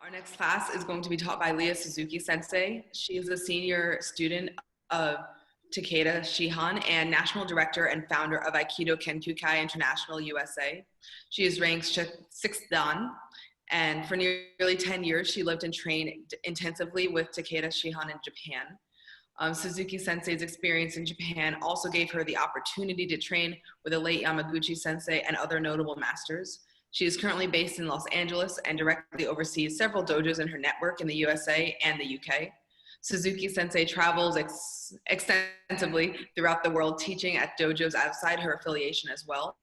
Our next class is going to be taught by Lia Suzuki Sensei. She is a senior student of Takeda Shihan and national director and founder of Aikido Kenkyukai International USA. She is ranked 6th Dan, and for nearly 10 years, she lived and trained intensively with Takeda Shihan in Japan. Suzuki Sensei's experience in Japan also gave her the opportunity to train with the late Yamaguchi Sensei and other notable masters. She is currently based in Los Angeles and directly oversees several dojos in her network in the USA and the UK. Suzuki Sensei travels extensively throughout the world, teaching at dojos outside her affiliation as well.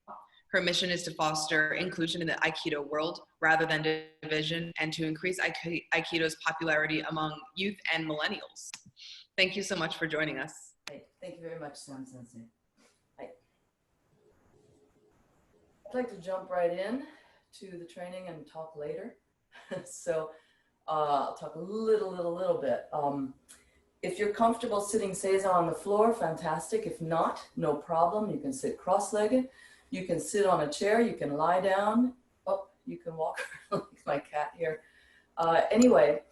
Her mission is to foster inclusion in the Aikido world rather than division, and to increase Aikido's popularity among youth and millennials. Thank you so much for joining us. Thank you very much, Sam Sensei. I'd like to jump right in to the training and talk later. So I'll talk a little bit. If you're comfortable sitting seiza on the floor, fantastic. If not, no problem. You can sit cross-legged. You can sit on a chair. You can lie down. Oh, you can walk like my cat here. Anyway,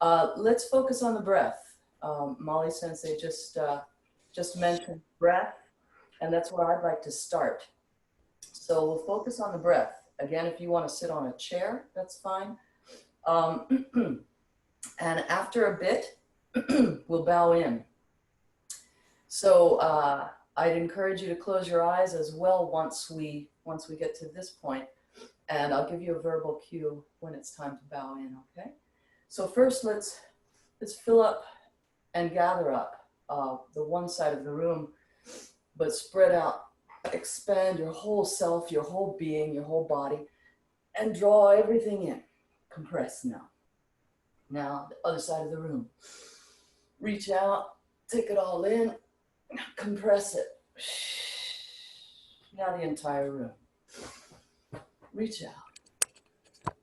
let's focus on the breath. Molly Sensei just mentioned breath, and that's where I'd like to start. So we'll focus on the breath. Again, if you want to sit on a chair, that's fine. And after a bit, we'll bow in. So I'd encourage you to close your eyes as well once we get to this point, and I'll give you a verbal cue when it's time to bow in. Okay. So first, let's fill up and gather up the one side of the room, but spread out. Expand your whole self, your whole being, your whole body, and draw everything in. Compress now. Now, the other side of the room. Reach out, take it all in, compress it. Now the entire room. Reach out.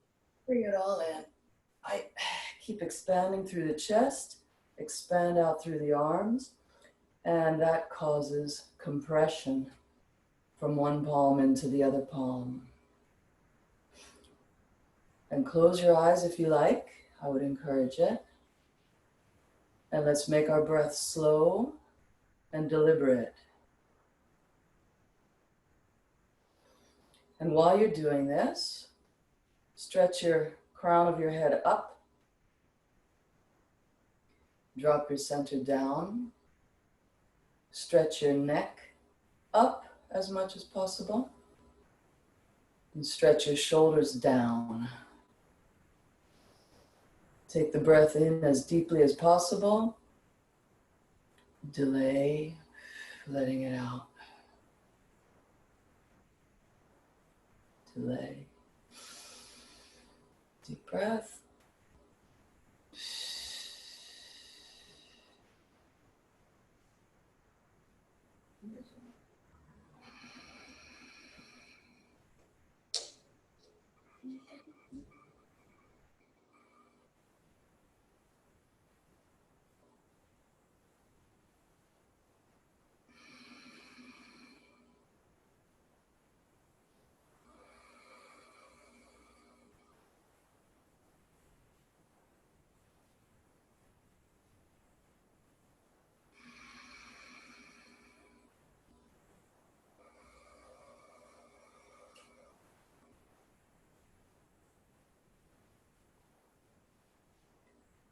Bring it all in. I keep expanding through the chest, expand out through the arms, and that causes compression from one palm into the other palm. And close your eyes if you like. I would encourage it. And let's make our breath slow and deliberate. And while you're doing this, stretch your crown of your head up. Drop your center down. Stretch your neck up as much as possible. And stretch your shoulders down. Take the breath in as deeply as possible. Delay, letting it out. Delay. Deep breath.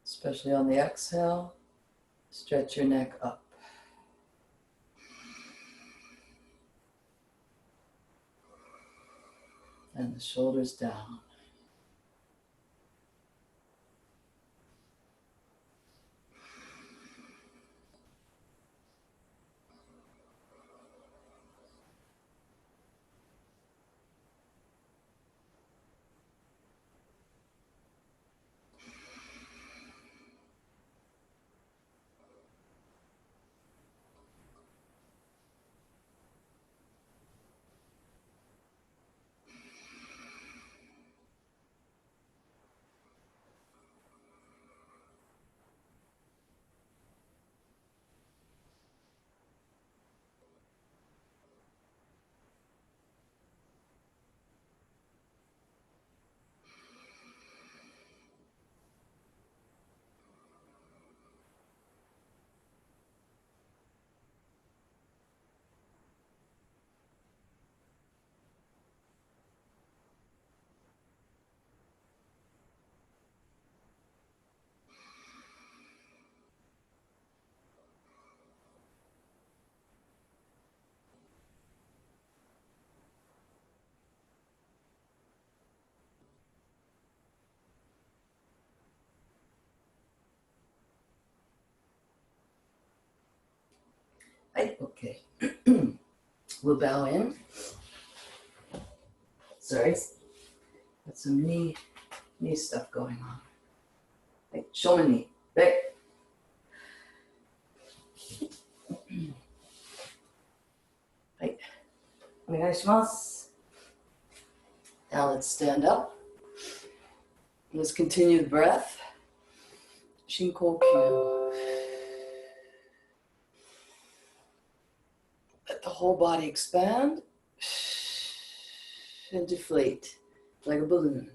Especially on the exhale, stretch your neck up. And the shoulders down. Right, okay. We'll bow in. Sorry, got some knee stuff going on. Right, show my knee. Right. Right. Onegaishimasu. Now let's stand up. Let's continue the breath. Shinkokyu. Let the whole body expand and deflate like a balloon.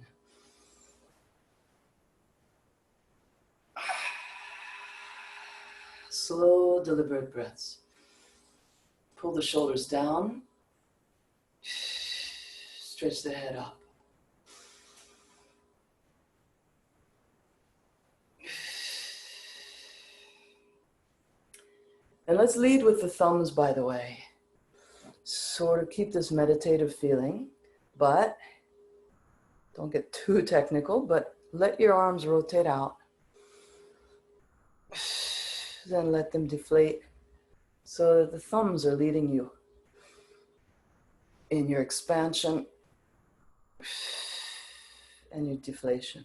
Slow, deliberate breaths. Pull the shoulders down. Stretch the head up. And let's lead with the thumbs, by the way. Sort of keep this meditative feeling, but don't get too technical, but let your arms rotate out. Then let them deflate so that the thumbs are leading you in your expansion and your deflation.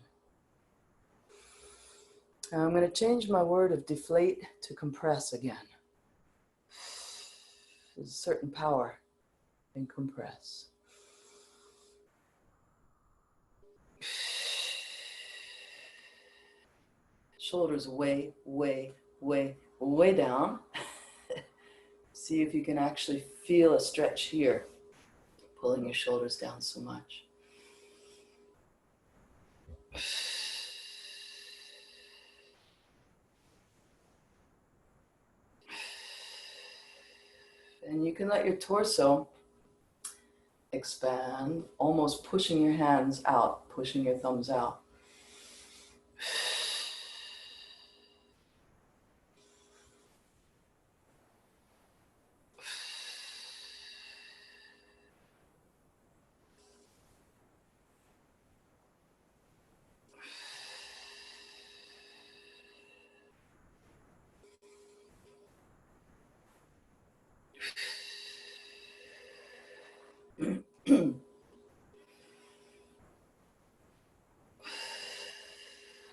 Now I'm going to change my word of deflate to compress again. There's a certain power in compress. Shoulders way, way, way, way down. See if you can actually feel a stretch here, pulling your shoulders down so much. And you can let your torso expand, almost pushing your hands out, pushing your thumbs out.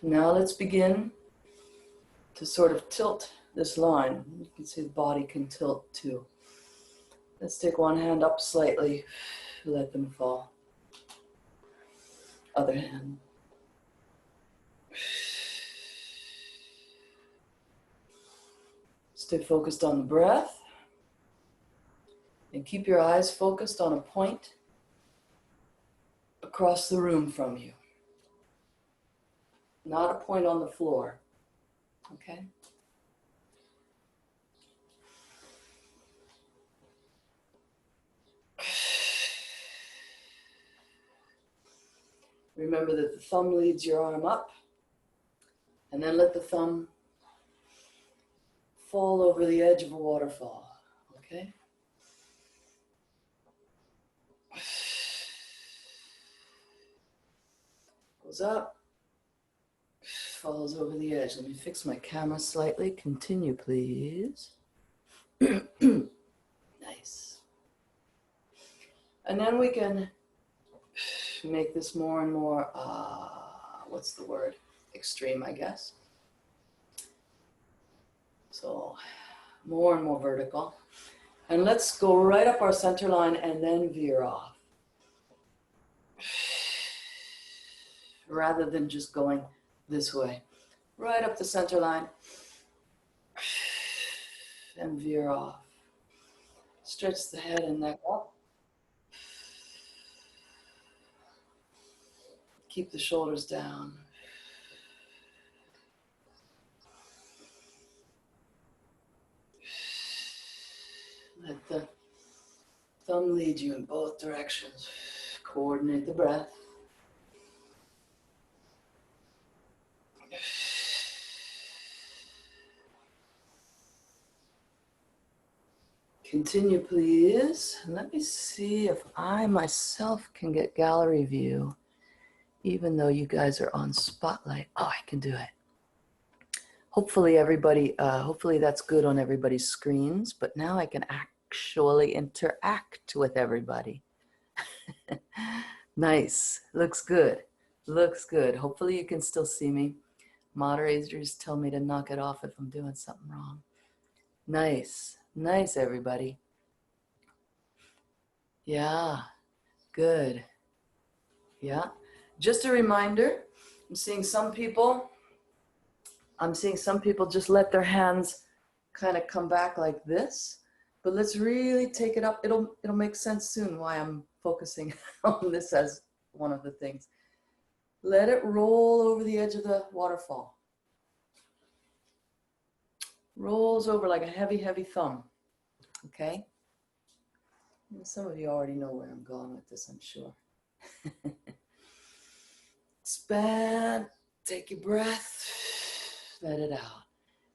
Now let's begin to sort of tilt this line. You can see the body can tilt too. Let's take one hand up slightly, let them fall. Other hand. Stay focused on the breath. And keep your eyes focused on a point across the room from you. Not a point on the floor. Okay? Remember that the thumb leads your arm up, and then let the thumb fall over the edge of a waterfall. Okay? Goes up, falls over the edge. Let me fix my camera slightly. Continue, please. Nice. And then we can make this more and more, what's the word? Extreme, I guess. So more and more vertical. And let's go right up our center line and then veer off. Rather than just going this way. Right up the center line. And veer off. Stretch the head and neck up. Keep the shoulders down. Let the thumb lead you in both directions. Coordinate the breath. Continue, please. Let me see if I myself can get gallery view, even though you guys are on spotlight. Oh, I can do it. Hopefully everybody, hopefully that's good on everybody's screens, but now I can actually interact with everybody. Nice, looks good, looks good. Hopefully you can still see me. Moderators tell me to knock it off if I'm doing something wrong. Nice, nice everybody. Yeah, good. Yeah, just a reminder, I'm seeing some people just let their hands kind of come back like this, but let's really take it up. It'll make sense soon why I'm focusing on this as one of the things. Let it roll over the edge of the waterfall. Rolls over like a heavy, heavy thumb, okay? And some of you already know where I'm going with this, I'm sure. Expand, take your breath, let it out.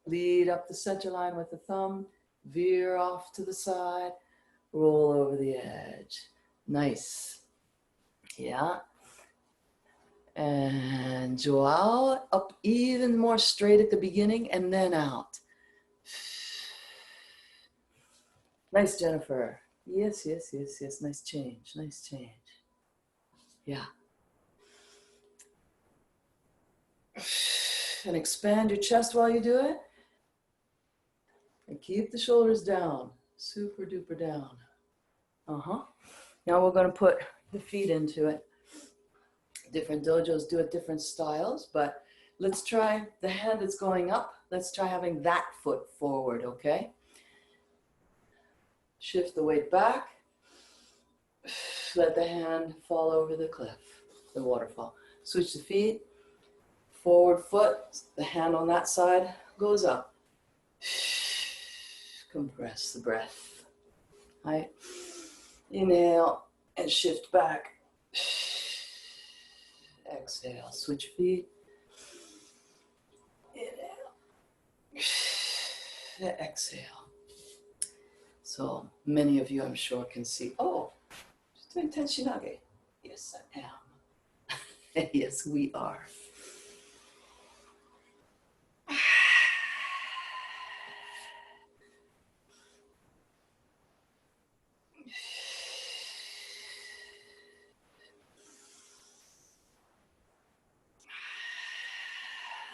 Lead up the center line with the thumb, veer off to the side, roll over the edge. Nice. Yeah. And Joao, up even more straight at the beginning and then out. Nice, Jennifer. Yes, yes, yes, yes. Nice change, nice change. Yeah. And expand your chest while you do it. And keep the shoulders down, super duper down. Now we're going to put the feet into it. Different dojos do it different styles, but let's try the hand that's going up. Let's try having that foot forward, okay? Shift the weight back. Let the hand fall over the cliff, the waterfall. Switch the feet. Forward foot, the hand on that side goes up. Compress the breath. Right? Inhale and shift back. Exhale, switch feet. Inhale. Exhale. So many of you, I'm sure, can see, oh, she's doing Tenshinage. Yes, I am. Yes, we are.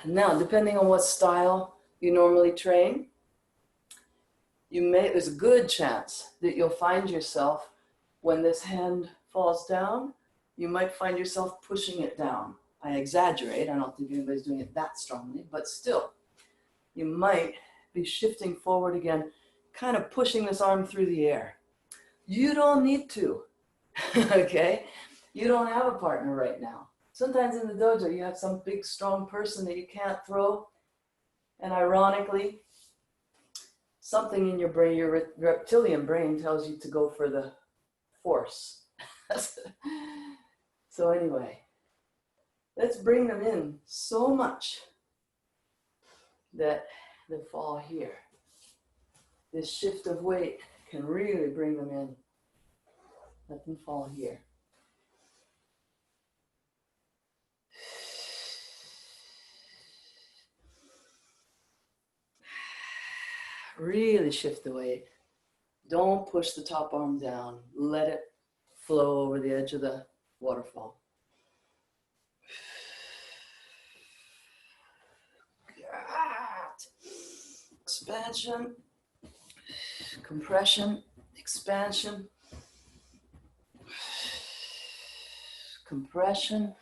Now, depending on what style you normally train, there's a good chance that you'll find yourself, when this hand falls down, you might find yourself pushing it down. I exaggerate, I don't think anybody's doing it that strongly, but still, you might be shifting forward again, kind of pushing this arm through the air. You don't need to, okay? You don't have a partner right now. Sometimes in the dojo, you have some big, strong person that you can't throw. And ironically, something in your brain, your reptilian brain, tells you to go for the force. So anyway, let's bring them in so much that they fall here. This shift of weight can really bring them in. Let them fall here. Really shift the weight. Don't push the top arm down. Let it flow over the edge of the waterfall. Expansion, compression, expansion, compression,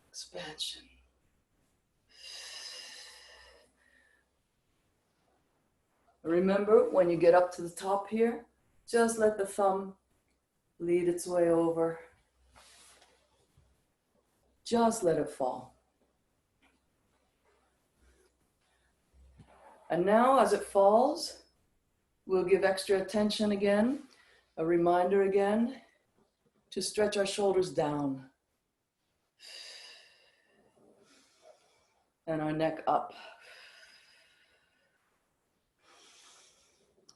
expansion. Remember, when you get up to the top here, just let the thumb lead its way over. Just let it fall. And now as it falls, we'll give extra attention again, a reminder again, to stretch our shoulders down and our neck up.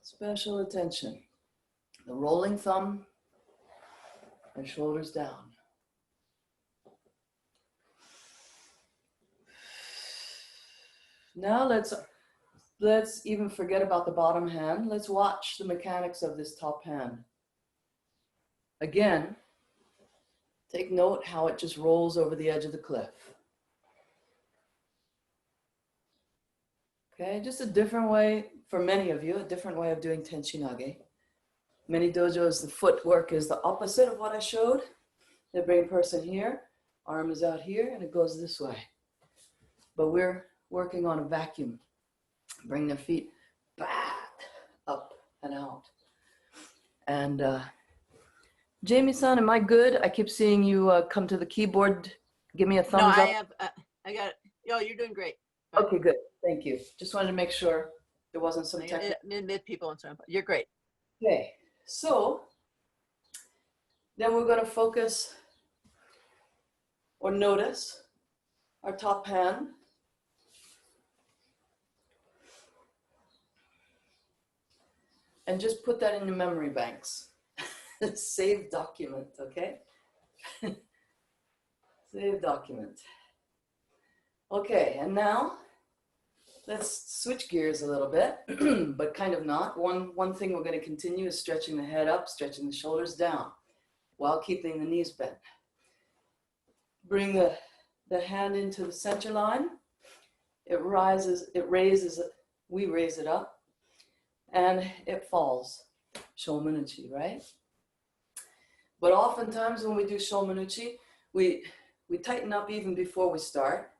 Special attention. The rolling thumb and shoulders down. Now let's even forget about the bottom hand. Let's watch the mechanics of this top hand. Again, take note how it just rolls over the edge of the cliff. Okay, just a different way, for many of you, a different way of doing Tenchinage. Many dojos, the footwork is the opposite of what I showed. They bring a person here, arm is out here, and it goes this way. But we're working on a vacuum. Bring their feet back, up and out. And Jamie-san, am I good? I keep seeing you come to the keyboard. Give me a thumbs up. I got it. Yo, you're doing great. Okay, good. Thank you. Just wanted to make sure there wasn't some technical. Mid people and so on. You're great. Okay, so then we're going to focus or notice our top hand. And just put that in your memory banks. Save document, okay? Save document. Okay, and now let's switch gears a little bit, but kind of not. One thing we're going to continue is stretching the head up, stretching the shoulders down while keeping the knees bent. Bring the hand into the center line. It raises, we raise it up. And it falls, shomanuchi, right? But oftentimes when we do shomanuchi, we tighten up even before we start.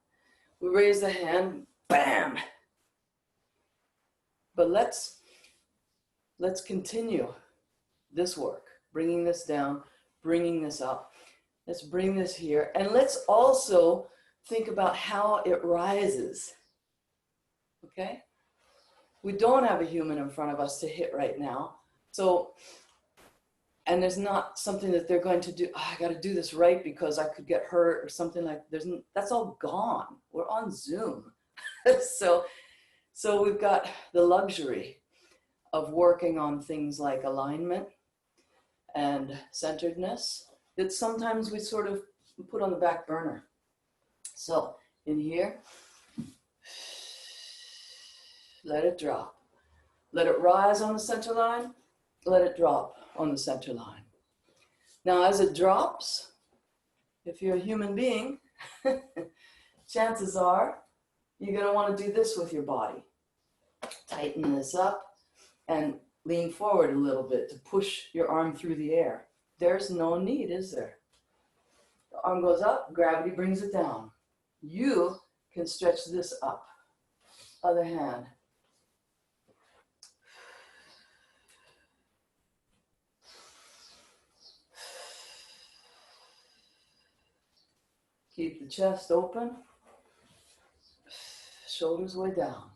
We raise the hand, bam. But let's continue this work, bringing this down, bringing this up. Let's bring this here. And let's also think about how it rises, okay? We don't have a human in front of us to hit right now. So, and there's not something that they're going to do, oh, I got to do this right because I could get hurt or something like, that's all gone. We're on Zoom. So we've got the luxury of working on things like alignment and centeredness that sometimes we sort of put on the back burner. So in here, let it drop. Let it rise on the center line. Let it drop on the center line. Now, as it drops, if you're a human being, chances are you're going to want to do this with your body. Tighten this up and lean forward a little bit to push your arm through the air. There's no need, is there? The arm goes up, gravity brings it down. You can stretch this up. Other hand. Keep the chest open, shoulders way down.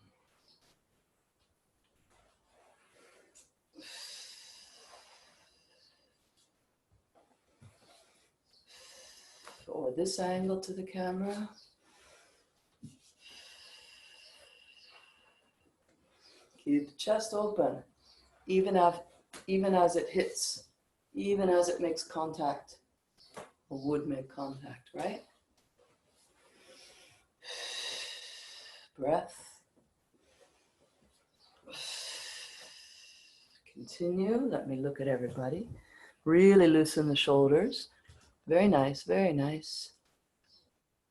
Or this angle to the camera. Keep the chest open, even as it hits, even as it makes contact, or would make contact, right? Breath. Continue. Let me look at everybody. Really loosen the shoulders. Very nice, very nice.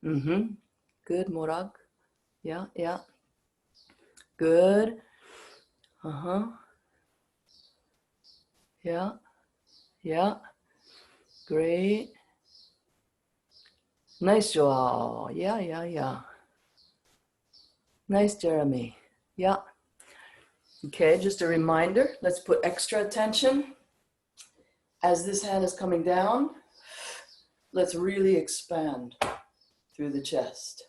Good, Morag. Yeah. Good. Yeah. Great. Nice, Joao. Yeah. Nice, Jeremy. Yeah. Okay, just a reminder, let's put extra attention. As this hand is coming down, let's really expand through the chest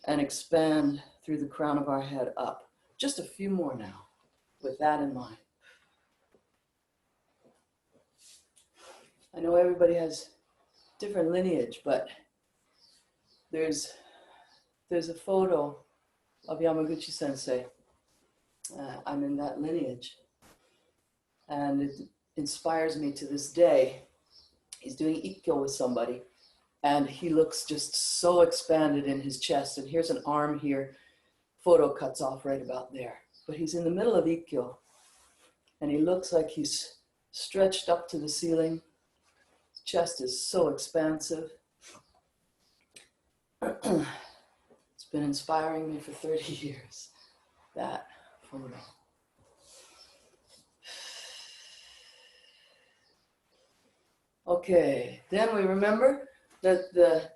and expand through the crown of our head up. Just a few more now, with that in mind. I know everybody has different lineage, but there's a photo of Yamaguchi Sensei. I'm in that lineage, and it inspires me to this day. He's doing Ikkyo with somebody, and he looks just so expanded in his chest, and here's an arm here photo cuts off right about there. But he's in the middle of Ikkyo. And he looks like he's stretched up to the ceiling. His chest is so expansive. It's been inspiring me for 30 years, that photo. Okay, then we remember that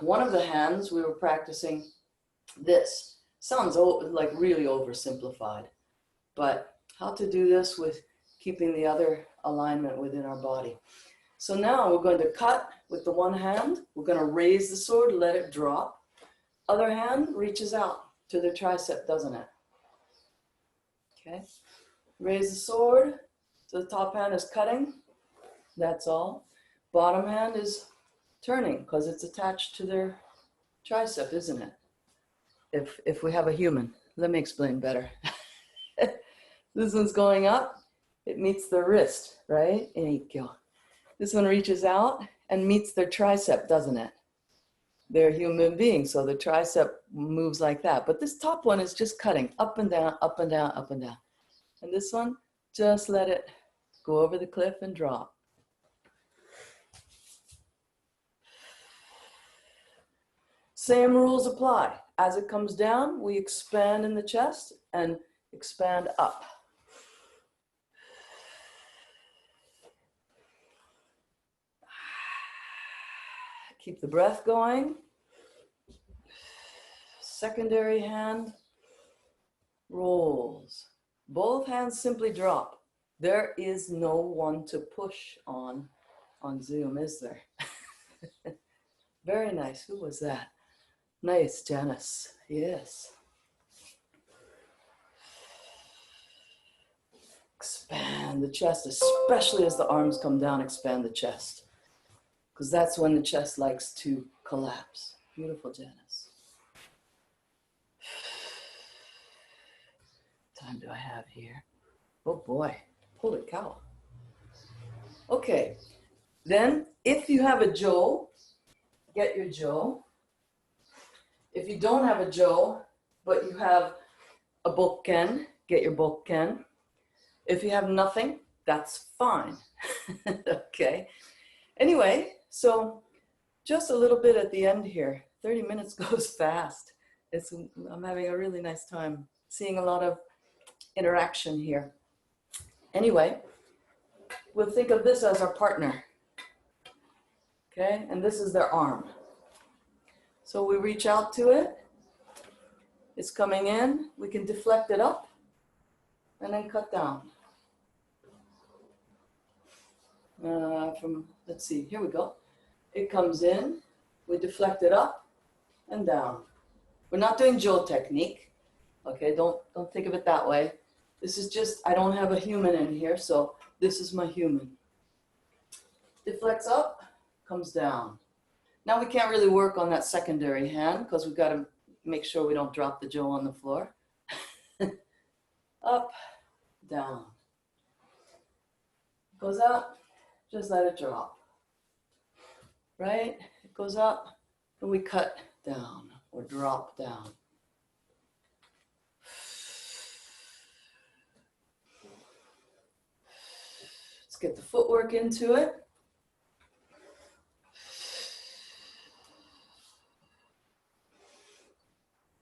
one of the hands we were practicing this. Sounds like really oversimplified, but how to do this with keeping the other alignment within our body. So now we're going to cut with the one hand. We're going to raise the sword, let it drop. Other hand reaches out to the tricep, doesn't it? Okay. Raise the sword. So the top hand is cutting. That's all. Bottom hand is turning because it's attached to their tricep, isn't it? If we have a human. Let me explain better. This one's going up. It meets the wrist, right? In Ikkyo. This one reaches out and meets their tricep, doesn't it? They're human beings, so the tricep moves like that. But this top one is just cutting up and down, up and down, up and down. And this one, just let it go over the cliff and drop. Same rules apply. As it comes down, we expand in the chest and expand up. Keep the breath going. Secondary hand rolls. Both hands simply drop. There is no one to push on Zoom, is there? Very nice. Who was that? Nice, Janice. Yes. Expand the chest, especially as the arms come down, expand the chest. Because that's when the chest likes to collapse. Beautiful, Janice. What time do I have here? Oh boy, holy cow. Okay, then if you have a Jo, get your Jo. If you don't have a Jo, but you have a bokken, get your bokken. If you have nothing, that's fine. Okay. Anyway, so just a little bit at the end here. 30 minutes goes fast. I'm having a really nice time seeing a lot of interaction here. Anyway, we'll think of this as our partner. Okay, and this is their arm. So we reach out to it. It's coming in. We can deflect it up and then cut down. Let's see, here we go. It comes in, we deflect it up and down. We're not doing Jo technique. Okay, don't think of it that way. This is just, I don't have a human in here, so this is my human. Deflects up, comes down. Now we can't really work on that secondary hand because we've got to make sure we don't drop the Jo on the floor. Up, down. Goes up, just let it drop. Right? It goes up and we cut down or drop down. Let's get the footwork into it.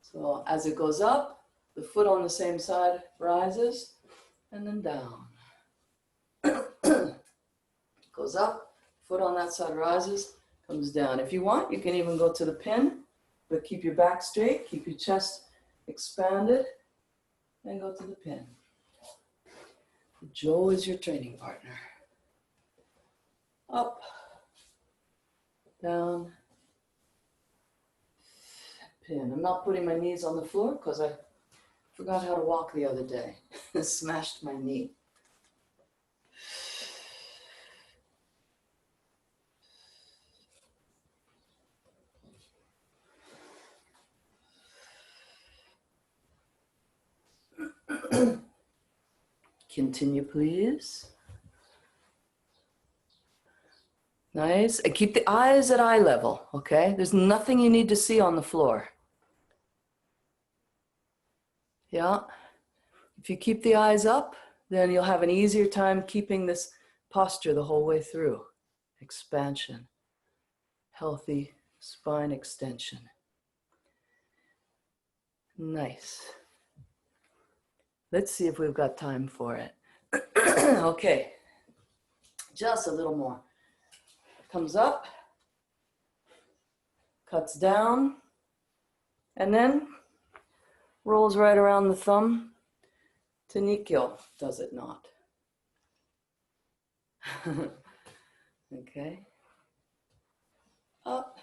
So as it goes up, the foot on the same side rises and then down. Goes up, foot on that side rises, comes down. If you want, you can even go to the pin, but keep your back straight, keep your chest expanded, and go to the pin. Jo is your training partner. Up, down, pin. I'm not putting my knees on the floor because I forgot how to walk the other day. Smashed my knee. Continue, please. Nice. And keep the eyes at eye level, okay? There's nothing you need to see on the floor. Yeah. If you keep the eyes up, then you'll have an easier time keeping this posture the whole way through. Expansion. Healthy spine extension. Nice. Let's see if we've got time for it. Okay. Just a little more. Comes up. Cuts down. And then rolls right around the thumb to Nikkyo, does it not? Okay. Up,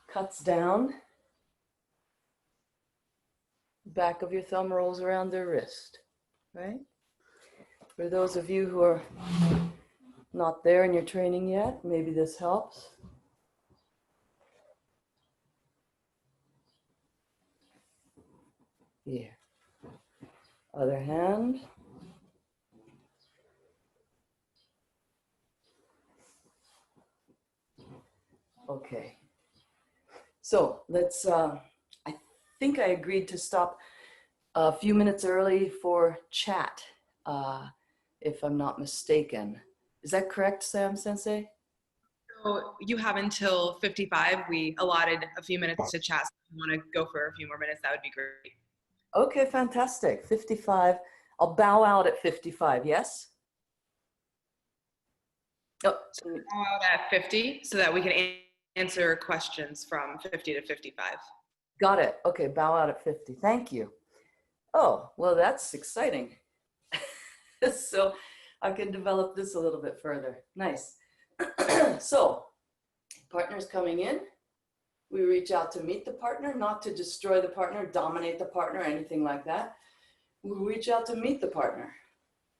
cuts down. Back of your thumb rolls around the wrist, right? For those of you who are not there in your training yet, maybe this helps. Here. Other hand. Okay. So let's, I think I agreed to stop a few minutes early for chat, if I'm not mistaken. Is that correct, Sam Sensei? So you have until 55. We allotted a few minutes to chat. So if you want to go for a few more minutes, that would be great. Okay, fantastic. 55. I'll bow out at 55, yes? Oh, So we'll go out at 50 so that we can answer questions from 50 to 55. got it. Okay, bow out at 50. Thank you. Oh, well, that's exciting. So I can develop this a little bit further. Nice. So, partner's coming in. We reach out to meet the partner, not to destroy the partner, dominate the partner, anything like that. We reach out to meet the partner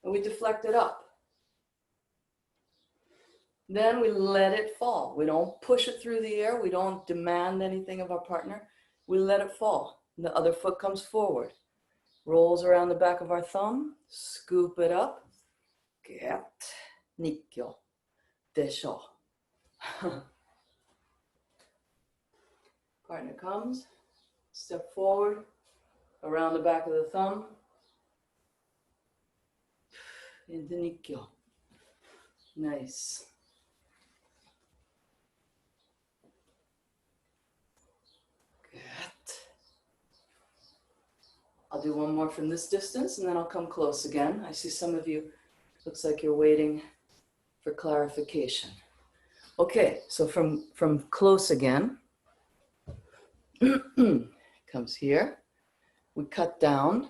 and we deflect it up. Then we let it fall. We don't push it through the air. We don't demand anything of our partner. We let it fall. The other foot comes forward, rolls around the back of our thumb, scoop it up. Get, Nikkyo, desho. Partner comes, step forward, around the back of the thumb, into Nikkyo. Nice. Good. I'll do one more from this distance and then I'll come close again. I see some of you, looks like you're waiting for clarification. Okay, so from close again, comes here, we cut down,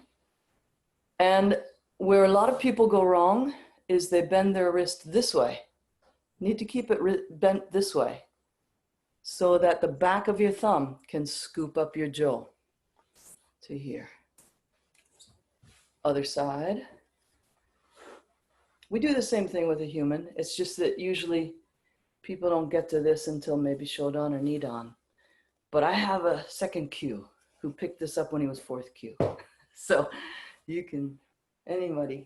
and where a lot of people go wrong is they bend their wrist this way. Need to keep it bent this way so that the back of your thumb can scoop up your jaw to here. Other side. We do the same thing with a human. It's just that usually people don't get to this until maybe Shodan or Nidan. But I have a second Q who picked this up when he was fourth Q. So you can, anybody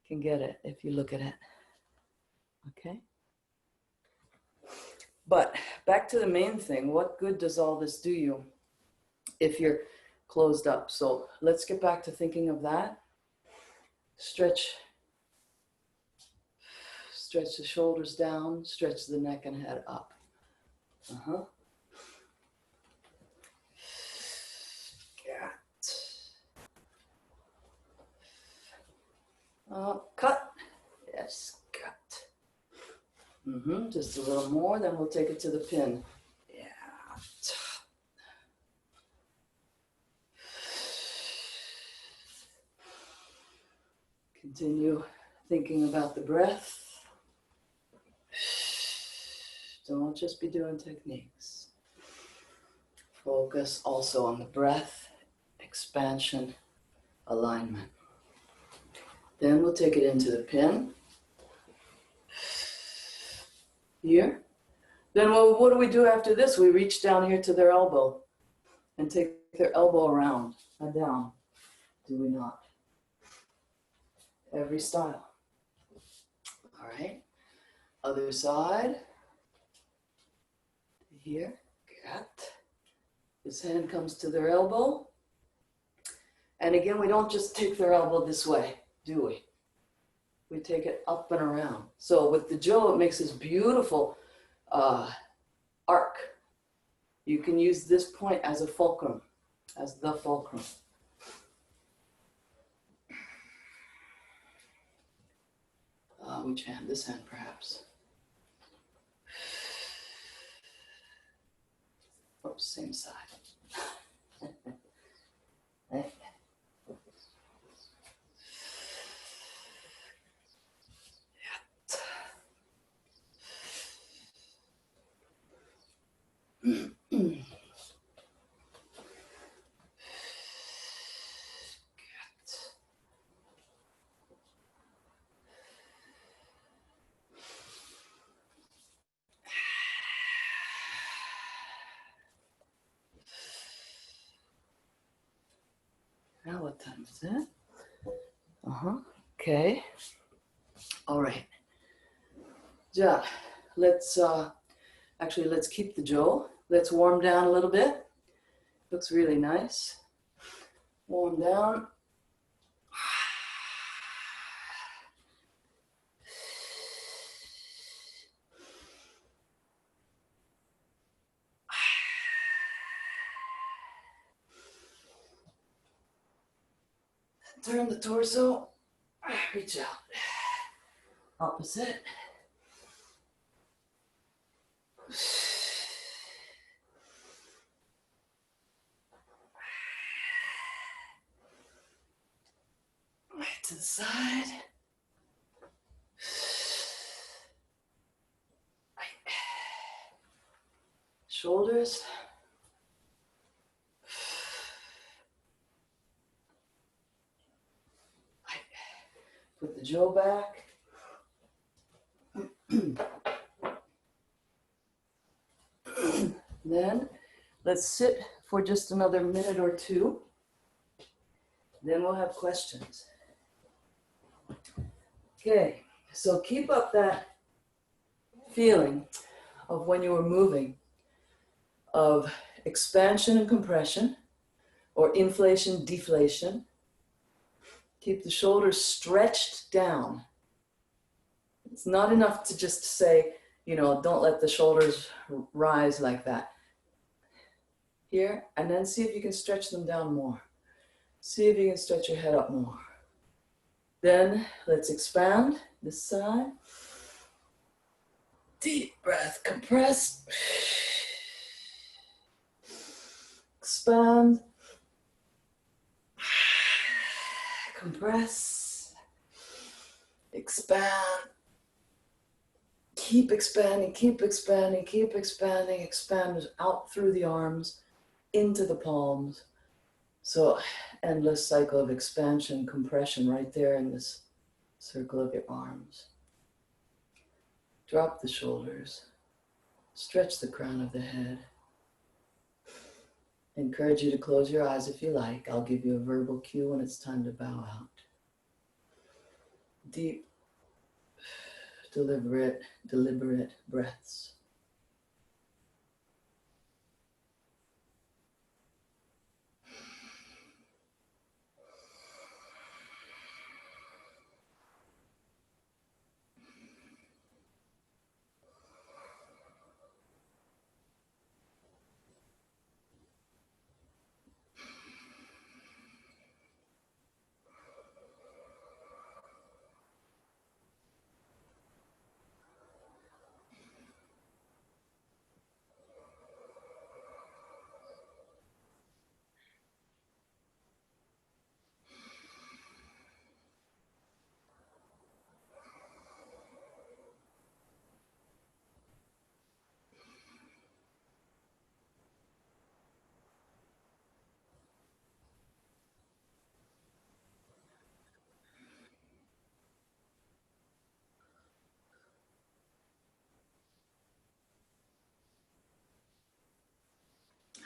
can get it if you look at it. Okay? But back to the main thing, what good does all this do you if you're closed up? So let's get back to thinking of that. Stretch the shoulders down, stretch the neck and head up. Cut. Yes, cut. Just a little more, then we'll take it to the pin. Yeah. Continue thinking about the breath. Don't just be doing techniques. Focus also on the breath, expansion, alignment. Then we'll take it into the pin. Here. Then what do we do after this? We reach down here to their elbow and take their elbow around and down. Do we not? Every style. All right. Other side. Here. Got. This hand comes to their elbow. And again, we don't just take their elbow this way, do we? We take it up and around. So with the jo, it makes this beautiful arc. You can use this point as a fulcrum, as the fulcrum. Which hand? This hand, perhaps. Oops, same side. Now what time is it? Okay. All right. Yeah, let's keep the jo. Let's warm down a little bit. Looks really nice. Warm down. Turn the torso. Reach out. Opposite. Right to the side. Shoulders. Put the jo back. Then let's sit for just another minute or two. Then we'll have questions. Okay, so keep up that feeling of when you were moving, of expansion and compression, or inflation, deflation. Keep the shoulders stretched down. It's not enough to just say, you know, don't let the shoulders rise like that. Here, and then see if you can stretch them down more. See if you can stretch your head up more. Then let's expand this side. Deep breath, compress. Expand. Compress. Expand. Keep expanding, keep expanding, keep expanding. Expand out through the arms, into the palms. So endless cycle of expansion, compression right there in this circle of your arms. Drop the shoulders. Stretch the crown of the head. Encourage you to close your eyes if you like. I'll give you a verbal cue when it's time to bow out. Deep, deliberate breaths.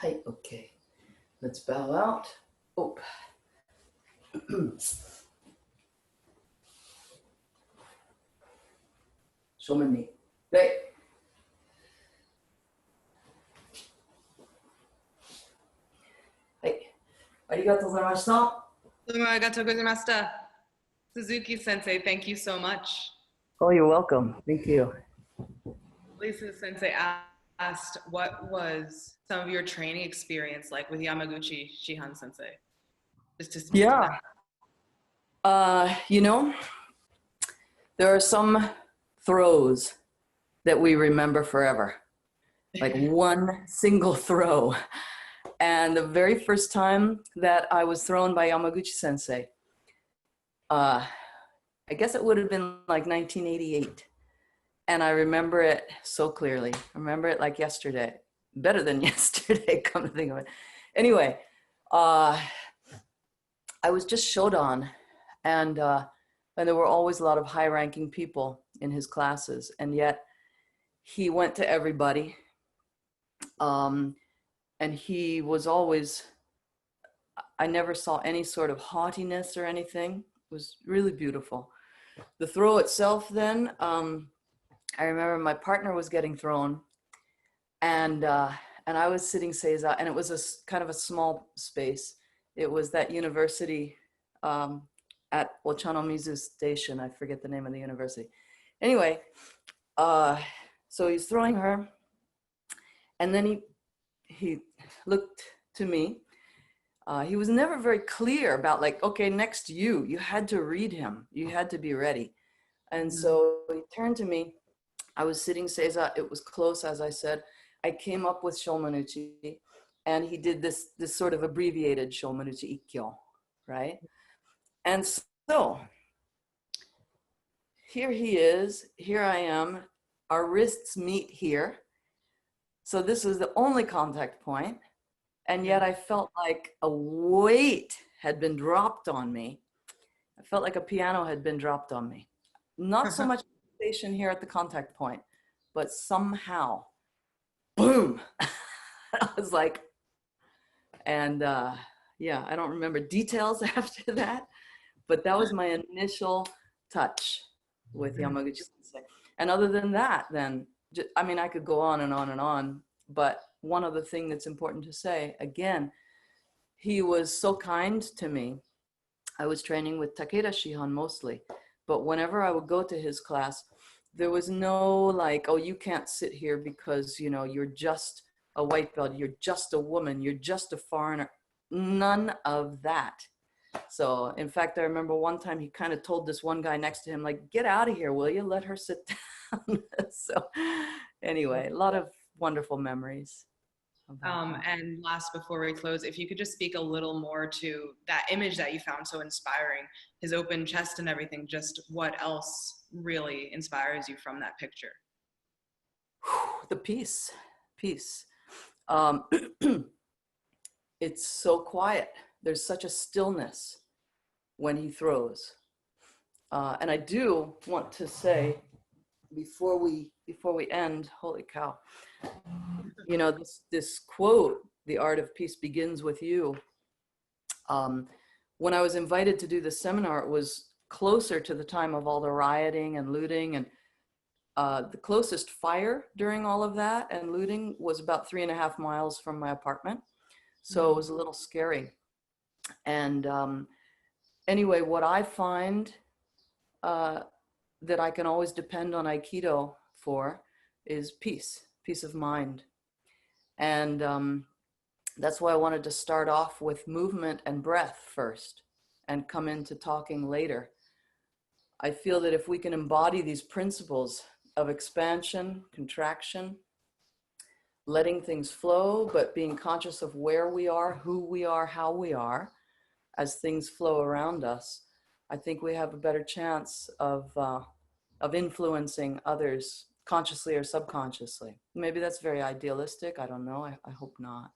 Hi, okay. Let's bow out. Oh. Shomen ni. Okay. Hi. ありがとうございました。Arigatou gozaimashita. Suzuki Sensei, thank you so much. Oh, you're welcome. Thank you. Lisa Sensei asked, what was some of your training experience like with Yamaguchi Shihan Sensei? Just to speak to that. You know, there are some throws that we remember forever, like one single throw. And the very first time that I was thrown by Yamaguchi Sensei, I guess it would have been like 1988. And I remember it so clearly. I remember it like yesterday, better than yesterday, come to think of it. Anyway, I was just Shodan, and there were always a lot of high-ranking people in his classes, and yet he went to everybody, and he was always, I never saw any sort of haughtiness or anything. It was really beautiful. The throw itself then, I remember my partner was getting thrown, and I was sitting seiza, and it was a kind of a small space. It was that university at Ochanomizu Station. I forget the name of the university. Anyway, so he's throwing her, and then he looked to me. He was never very clear about like, okay, next you had to read him. You had to be ready. And so he turned to me. I was sitting seiza. It was close, as I said. I came up with Shomanuchi, and he did this sort of abbreviated Shomanuchi Ikkyo, right? And so here he is, here I am, our wrists meet here. So this was the only contact point. And yet I felt like a weight had been dropped on me. I felt like a piano had been dropped on me. Not so much sensation here at the contact point, but somehow, boom, I was like, and yeah, I don't remember details after that, but that was my initial touch with Yamaguchi Sensei. And other than that, then, I mean, I could go on and on and on, but one other thing that's important to say, again, he was so kind to me. I was training with Takeda Shihan mostly, but whenever I would go to his class, there was no like, oh, you can't sit here because, you know, you're just a white belt, you're just a woman, you're just a foreigner. None of that. So in fact, I remember one time he kind of told this one guy next to him, like, get out of here, will you? Let her sit down. So anyway, a lot of wonderful memories. And last, before we close, if you could just speak a little more to that image that you found so inspiring, his open chest and everything, just what else really inspires you from that picture? The peace. It's so quiet. There's such a stillness when he throws. And I do want to say, before we end, holy cow, you know, this quote, "The art of peace begins with you." When I was invited to do the seminar, it was closer to the time of all the rioting and looting, and the closest fire during all of that and looting was about 3.5 miles from my apartment. So it was a little scary. And anyway, what I find that I can always depend on Aikido for is peace of mind. And that's why I wanted to start off with movement and breath first and come into talking later. I feel that if we can embody these principles of expansion, contraction, letting things flow, but being conscious of where we are, who we are, how we are, as things flow around us, I think we have a better chance of influencing others consciously or subconsciously. Maybe that's very idealistic. I don't know. I hope not.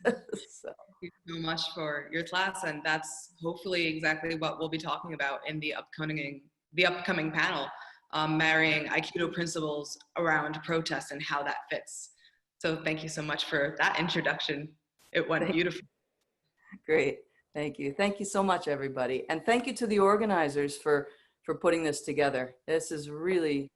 So. Thank you so much for your class, and that's hopefully exactly what we'll be talking about in the upcoming panel, marrying Aikido principles around protest and how that fits. So thank you so much for that introduction. It went beautifully. Great. Thank you. Thank you so much, everybody. And thank you to the organizers for putting this together. This is really,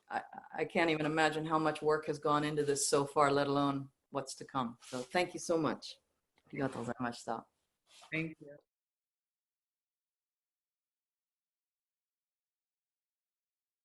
I can't even imagine how much work has gone into this so far, let alone what's to come. So thank you so much. ありがとうございました。Thank you.